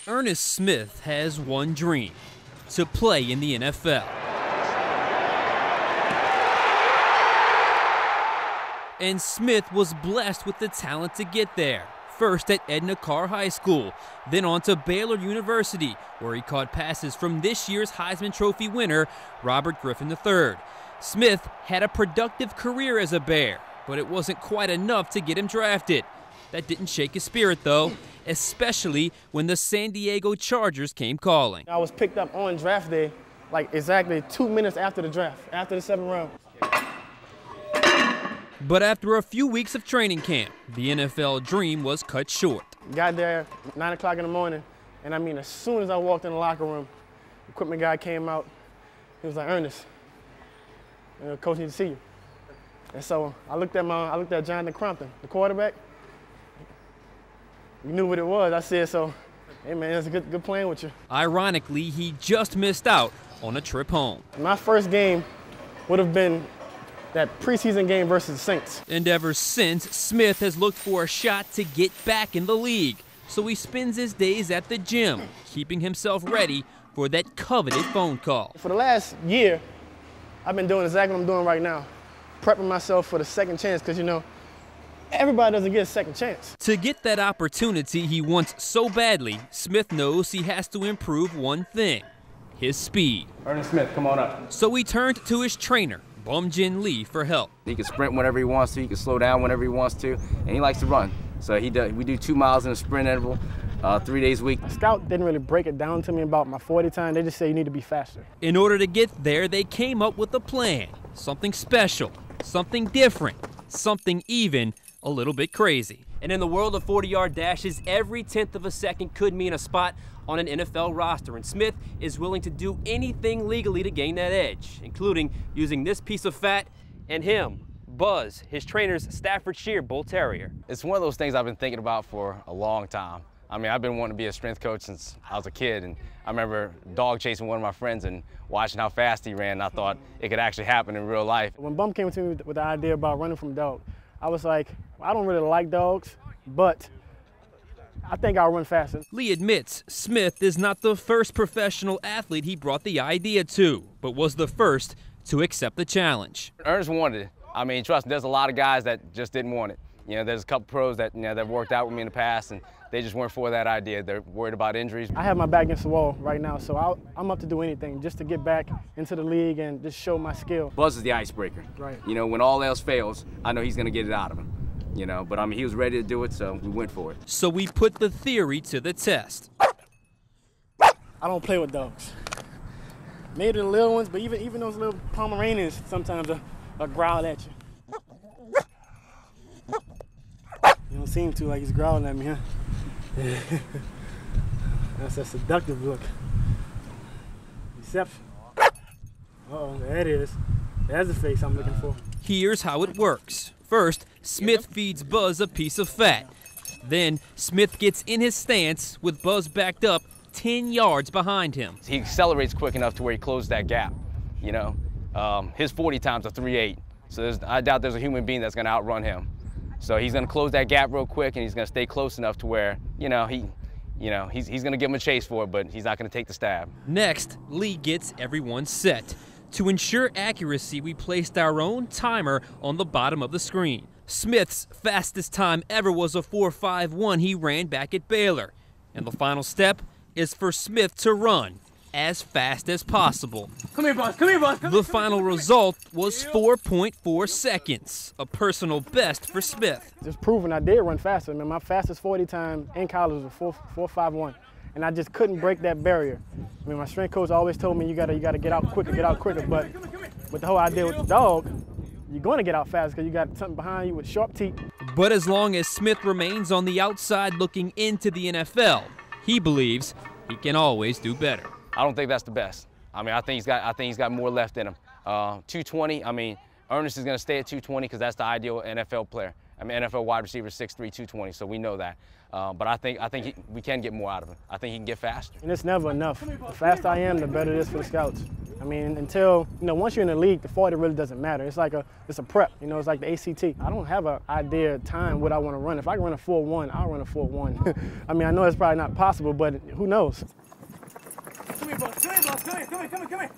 Ernest Smith has one dream: to play in the NFL. And Smith was blessed with the talent to get there. First at Edna Karr High School, then on to Baylor University, where he caught passes from this year's Heisman Trophy winner, Robert Griffin III. Smith had a productive career as a Bear, but it wasn't quite enough to get him drafted. That didn't shake his spirit, though, especially when the San Diego Chargers came calling. I was picked up on draft day, like exactly 2 minutes after the draft, after the 7th round. But after a few weeks of training camp, the NFL dream was cut short. Got there 9 o'clock in the morning, and I mean, as soon as I walked in the locker room, the equipment guy came out. He was like, "Ernest, coach needs to see you." And so I looked at Jonathan Crompton, the quarterback. You knew what it was. I said, "So, hey man, it's a good playing with you." Ironically, he just missed out on a trip home. My first game would have been that preseason game versus the Saints. And ever since, Smith has looked for a shot to get back in the league. So he spends his days at the gym, keeping himself ready for that coveted phone call. For the last year, I've been doing exactly what I'm doing right now, prepping myself for the second chance, because, you know, everybody doesn't get a second chance. To get that opportunity he wants so badly, Smith knows he has to improve one thing: his speed. Ernest Smith, come on up. So he turned to his trainer, Bum Jin Lee, for help. He can sprint whenever he wants to, he can slow down whenever he wants to, and he likes to run. So we do 2 miles in a sprint interval, 3 days a week. The scout didn't really break it down to me about my 40 time. They just say you need to be faster. In order to get there, they came up with a plan. Something special, something different, something even a little bit crazy. And in the world of 40-yard dashes, every 1/10 of a second could mean a spot on an NFL roster, and Smith is willing to do anything legally to gain that edge, including using this piece of fat and him, Buzz, his trainer's Staffordshire Bull Terrier. It's one of those things I've been thinking about for a long time. I mean, I've been wanting to be a strength coach since I was a kid, and I remember dog chasing one of my friends and watching how fast he ran, and I thought it could actually happen in real life. When Bum came to me with the idea about running from dog, I was like, I don't really like dogs, but I think I'll run faster. Lee admits Smith is not the first professional athlete he brought the idea to, but was the first to accept the challenge. Ernest wanted it. I mean, trust me, there's a lot of guys that just didn't want it. You know, there's a couple pros that, you know, that worked out with me in the past, and they just weren't for that idea. They're worried about injuries. I have my back against the wall right now, so I'm up to do anything just to get back into the league and just show my skill. Buzz is the icebreaker. Right. You know, when all else fails, I know he's going to get it out of him. You know, but I mean, he was ready to do it, so we went for it. So we put the theory to the test. I don't play with dogs. Maybe the little ones, but even those little Pomeranians sometimes will growl at you. You don't seem to, like he's growling at me, huh? That's a seductive look. Deception. Uh-oh, there it is. There's the face I'm looking for. Here's how it works. First, Smith feeds Buzz a piece of fat. Then, Smith gets in his stance with Buzz backed up 10 yards behind him. He accelerates quick enough to where he closes that gap, you know. His 40 times are 3.8, so I doubt there's a human being that's gonna outrun him. So he's gonna close that gap real quick, and he's gonna stay close enough to where, he's gonna give him a chase for it, but he's not gonna take the stab. Next, Lee gets everyone set. To ensure accuracy, we placed our own timer on the bottom of the screen. Smith's fastest time ever was a 4.51 he ran back at Baylor. And the final step is for Smith to run as fast as possible. Come here, Buzz. Come here, Buzz. The final result was 4.4 seconds, a personal best for Smith. Just proving I did run faster. I mean, my fastest 40 time in college was 4.51. And I just couldn't break that barrier. I mean, my strength coach always told me you gotta get out quicker, but with the whole idea with the dog, you're gonna get out fast because you got something behind you with sharp teeth. But as long as Smith remains on the outside looking into the NFL, he believes he can always do better. I don't think that's the best. I mean, I think he's got more left in him. 220, I mean, Ernest is gonna stay at 220 because that's the ideal NFL player. I mean, NFL wide receiver, 6'3", 220, so we know that. But I think we can get more out of him. I think he can get faster. And it's never enough. The faster I am, the better it is for the scouts. I mean, until, once you're in the league, the 40 really doesn't matter. It's like it's a prep, it's like the ACT. I don't have an idea of time what I want to run. If I can run a 4.1, I'll run a 4.1. I mean, I know it's probably not possible, but who knows? Come here, boss. Come here, boss. Come here.